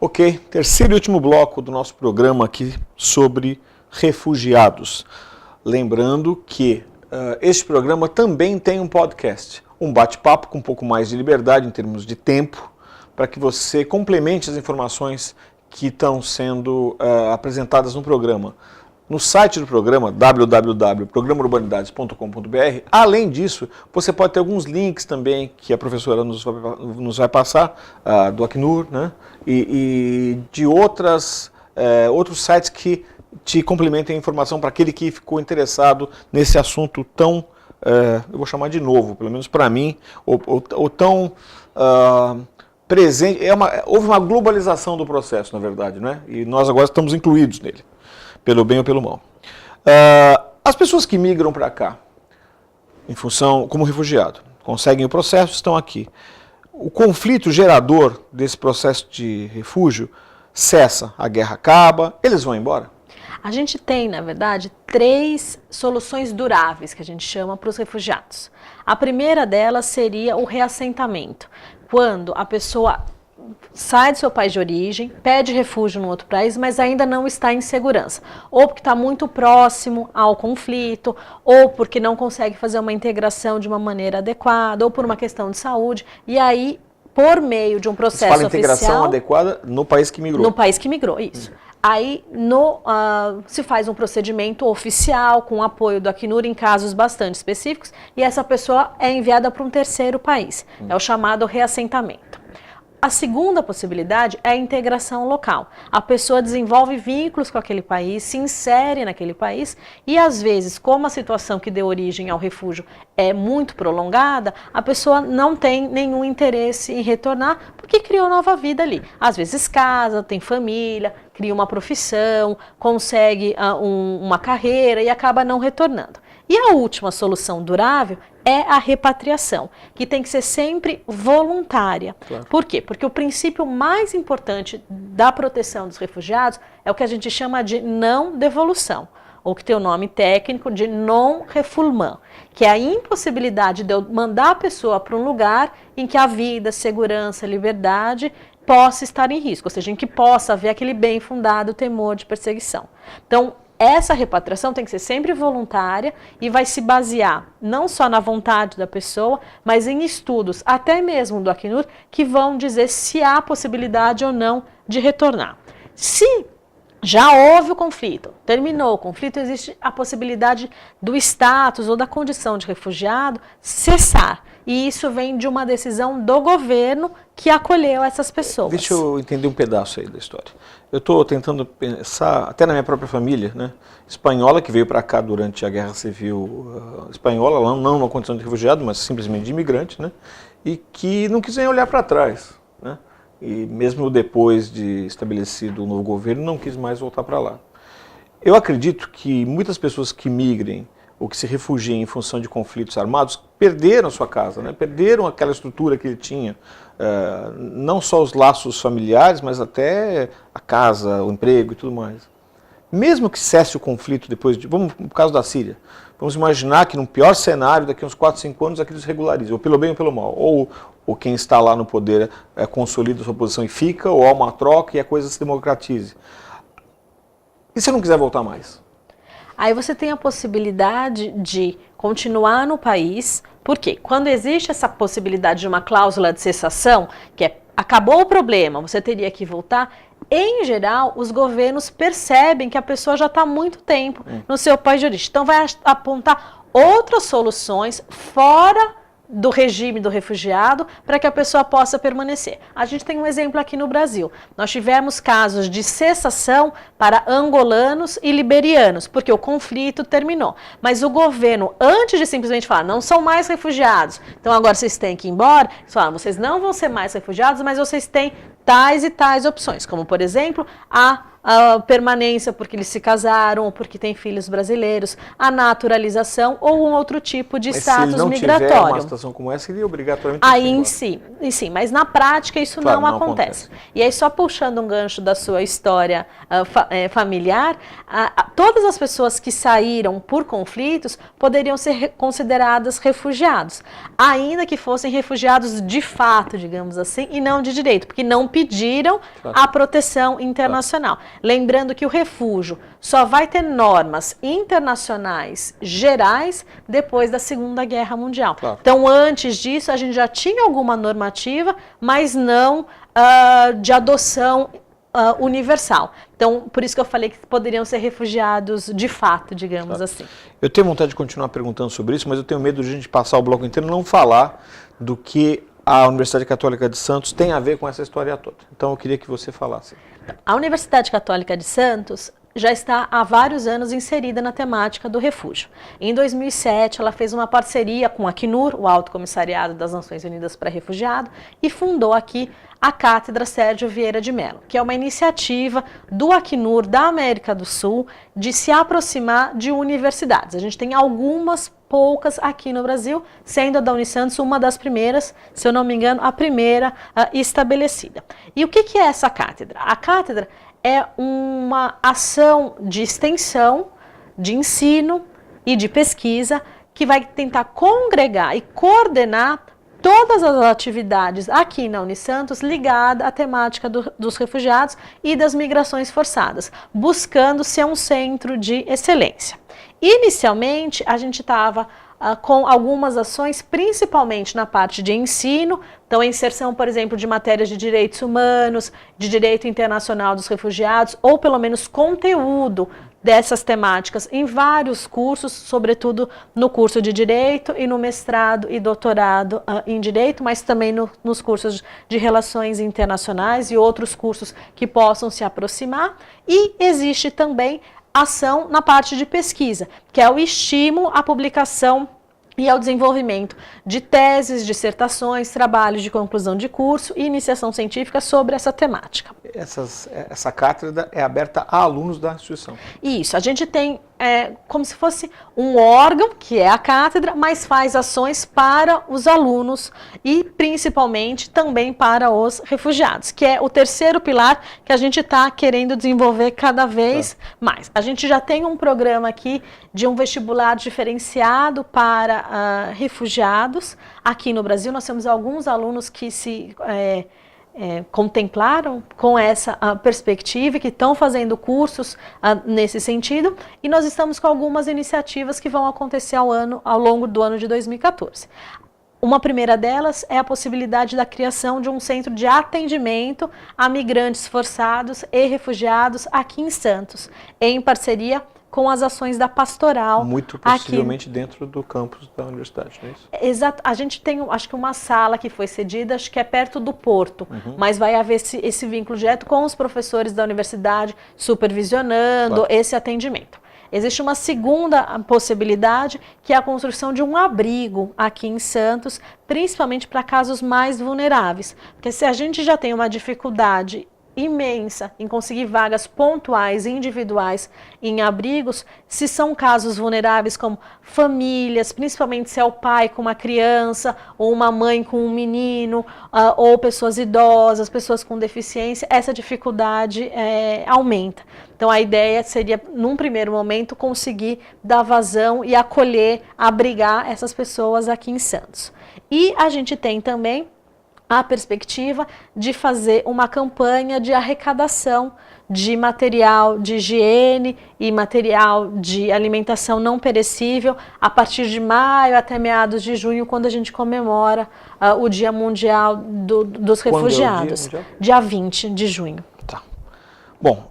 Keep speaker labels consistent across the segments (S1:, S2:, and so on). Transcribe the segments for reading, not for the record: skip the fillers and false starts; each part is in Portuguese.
S1: Ok, terceiro e último bloco do nosso programa aqui sobre refugiados. Lembrando que este programa também tem um podcast, um bate-papo com um pouco mais de liberdade em termos de tempo, para que você complemente as informações que estão sendo apresentadas no programa. No site do programa, www.programaurbanidades.com.br. Além disso, você pode ter alguns links também que a professora nos vai passar, do Acnur, né? E de outros sites que te complementem a informação para aquele que ficou interessado nesse assunto tão, eu vou chamar de novo, pelo menos para mim, ou tão presente. Houve uma globalização do processo, na verdade, né? E nós agora estamos incluídos nele, pelo bem ou pelo mal. As pessoas que migram para cá, em função, como refugiado, conseguem o processo, estão aqui. O conflito gerador desse processo de refúgio cessa, a guerra acaba, eles vão embora?
S2: A gente tem, na verdade, 3 soluções duráveis que a gente chama para os refugiados. A primeira delas seria o reassentamento, quando a pessoa sai do seu país de origem, pede refúgio no outro país, mas ainda não está em segurança. Ou porque está muito próximo ao conflito, ou porque não consegue fazer uma integração de uma maneira adequada, ou por uma questão de saúde. E aí, por meio de um processo oficial... Você fala
S1: integração adequada no país que migrou.
S2: No país que migrou, isso. Aí se faz um procedimento oficial com o apoio do Acnur em casos bastante específicos e essa pessoa é enviada para um terceiro país. É o chamado reassentamento. A segunda possibilidade é a integração local. A pessoa desenvolve vínculos com aquele país, se insere naquele país e, às vezes, como a situação que deu origem ao refúgio é muito prolongada, a pessoa não tem nenhum interesse em retornar porque criou nova vida ali. Às vezes casa, tem família, cria uma profissão, consegue uma carreira e acaba não retornando. E a última solução durável é a repatriação, que tem que ser sempre voluntária. Claro. Por quê? Porque o princípio mais importante da proteção dos refugiados é o que a gente chama de não devolução, ou que tem o nome técnico de non-refoulement, que é a impossibilidade de eu mandar a pessoa para um lugar em que a vida, segurança, liberdade possa estar em risco, ou seja, em que possa haver aquele bem fundado temor de perseguição. Então, essa repatriação tem que ser sempre voluntária e vai se basear não só na vontade da pessoa, mas em estudos, até mesmo do Acnur, que vão dizer se há possibilidade ou não de retornar. Se já houve o conflito, terminou o conflito, existe a possibilidade do status ou da condição de refugiado cessar. E isso vem de uma decisão do governo que acolheu essas pessoas.
S1: Deixa eu entender um pedaço aí da história. Eu estou tentando pensar, até na minha própria família, né, espanhola, que veio para cá durante a Guerra Civil espanhola, não numa condição de refugiado, mas simplesmente de imigrante, né, e que não quis nem olhar para trás, né, e mesmo depois de estabelecido o novo governo, não quis mais voltar para lá. Eu acredito que muitas pessoas que migrem ou que se refugiem em função de conflitos armados, perderam sua casa, né? Perderam aquela estrutura que ele tinha, não só os laços familiares, mas até a casa, o emprego e tudo mais. Mesmo que cesse o conflito depois vamos no caso da Síria, vamos imaginar que no pior cenário, daqui a uns 4, 5 anos, aquilo se regulariza, ou pelo bem ou pelo mal, ou quem está lá no poder consolida sua posição e fica, ou há uma troca e a coisa se democratize. E se eu não quiser voltar mais?
S2: Aí você tem a possibilidade de continuar no país, porque quando existe essa possibilidade de uma cláusula de cessação, que é acabou o problema, você teria que voltar, em geral, os governos percebem que a pessoa já está há muito tempo no seu país de origem. Então vai apontar outras soluções fora do regime do refugiado para que a pessoa possa permanecer. A gente tem um exemplo aqui no Brasil. Nós tivemos casos de cessação para angolanos e liberianos, porque o conflito terminou. Mas o governo, antes de simplesmente falar, não são mais refugiados, então agora vocês têm que ir embora, eles falaram, vocês não vão ser mais refugiados, mas vocês têm tais e tais opções, como por exemplo, a a permanência porque eles se casaram ou porque têm filhos brasileiros, a naturalização ou um outro tipo de status migratório.
S1: Mas se ele não tiver uma situação como essa, ele obrigatoriamente
S2: aí em si, mas na prática isso
S1: claro,
S2: não acontece. E aí só puxando um gancho da sua história familiar, todas as pessoas que saíram por conflitos poderiam ser consideradas refugiados, ainda que fossem refugiados de fato, digamos assim, e não de direito, porque não pediram a proteção internacional. Lembrando que o refúgio só vai ter normas internacionais gerais depois da Segunda Guerra Mundial. Então, antes disso, a gente já tinha alguma normativa, mas não de adoção universal. Então, por isso que eu falei que poderiam ser refugiados de fato, digamos assim.
S1: Eu tenho vontade de continuar perguntando sobre isso, mas eu tenho medo de a gente passar o bloco inteiro e não falar do que a Universidade Católica de Santos tem a ver com essa história toda. Então, eu queria que você falasse.
S2: A Universidade Católica de Santos já está há vários anos inserida na temática do refúgio. Em 2007, ela fez uma parceria com a Acnur, o Alto Comissariado das Nações Unidas para Refugiado, e fundou aqui a Cátedra Sérgio Vieira de Mello, que é uma iniciativa do Acnur da América do Sul de se aproximar de universidades. A gente tem algumas poucas aqui no Brasil, sendo a da Unisantos uma das primeiras, se eu não me engano, a primeira estabelecida. E o que é essa cátedra? A cátedra é uma ação de extensão, de ensino e de pesquisa que vai tentar congregar e coordenar todas as atividades aqui na Unisantos ligadas à temática dos refugiados e das migrações forçadas, buscando ser um centro de excelência. Inicialmente, a gente estava com algumas ações, principalmente na parte de ensino, então a inserção, por exemplo, de matérias de direitos humanos, de direito internacional dos refugiados, ou pelo menos conteúdo dessas temáticas em vários cursos, sobretudo no curso de Direito e no mestrado e doutorado em Direito, mas também nos cursos de Relações Internacionais e outros cursos que possam se aproximar. E existe também ação na parte de pesquisa, que é o estímulo à publicação e ao desenvolvimento de teses, dissertações, trabalhos de conclusão de curso e iniciação científica sobre essa temática.
S1: Essa cátedra é aberta a alunos da instituição.
S2: Isso, a gente tem como se fosse um órgão, que é a cátedra, mas faz ações para os alunos e principalmente também para os refugiados, que é o terceiro pilar que a gente está querendo desenvolver cada vez mais. A gente já tem um programa aqui de um vestibular diferenciado para refugiados. Aqui no Brasil nós temos alguns alunos que se contemplaram com essa perspectiva, que estão fazendo cursos nesse sentido, e nós estamos com algumas iniciativas que vão acontecer ao longo do ano de 2014. Uma primeira delas é a possibilidade da criação de um centro de atendimento a migrantes forçados e refugiados aqui em Santos, em parceria com as ações da pastoral.
S1: Muito possivelmente aqui dentro do campus da universidade, não é isso?
S2: Exato. A gente tem, acho que uma sala que foi cedida, acho que é perto do porto, mas vai haver esse vínculo direto com os professores da universidade supervisionando esse atendimento. Existe uma segunda possibilidade, que é a construção de um abrigo aqui em Santos, principalmente para casos mais vulneráveis. Porque se a gente já tem uma dificuldade imensa em conseguir vagas pontuais e individuais em abrigos, se são casos vulneráveis como famílias, principalmente se é o pai com uma criança ou uma mãe com um menino, ou pessoas idosas, pessoas com deficiência, essa dificuldade aumenta. Então a ideia seria, num primeiro momento, conseguir dar vazão e acolher, abrigar essas pessoas aqui em Santos. E a gente tem também a perspectiva de fazer uma campanha de arrecadação de material de higiene e material de alimentação não perecível a partir de maio até meados de junho, quando a gente comemora o Dia Mundial dos Refugiados.
S1: Quando é o Dia Mundial?
S2: Dia 20 de junho.
S1: Tá. Bom,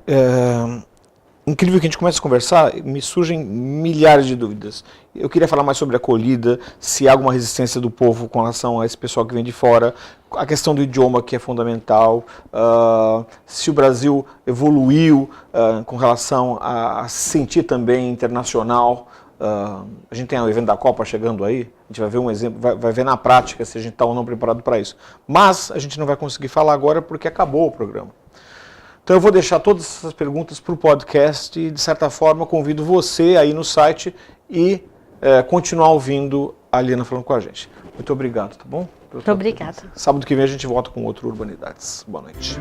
S1: incrível que a gente começa a conversar, me surgem milhares de dúvidas. Eu queria falar mais sobre a acolhida, se há alguma resistência do povo com relação a esse pessoal que vem de fora, a questão do idioma, que é fundamental, se o Brasil evoluiu com relação a se sentir também internacional. A gente tem o evento da Copa chegando aí, a gente vai ver um exemplo, vai ver na prática se a gente está ou não preparado para isso. Mas a gente não vai conseguir falar agora porque acabou o programa. Então eu vou deixar todas essas perguntas para o podcast e, de certa forma, convido você aí no site e continuar ouvindo a Liana falando com a gente. Muito obrigado, tá bom?
S2: Muito obrigada.
S1: Sábado que vem a gente volta com outro Urbanidades. Boa noite.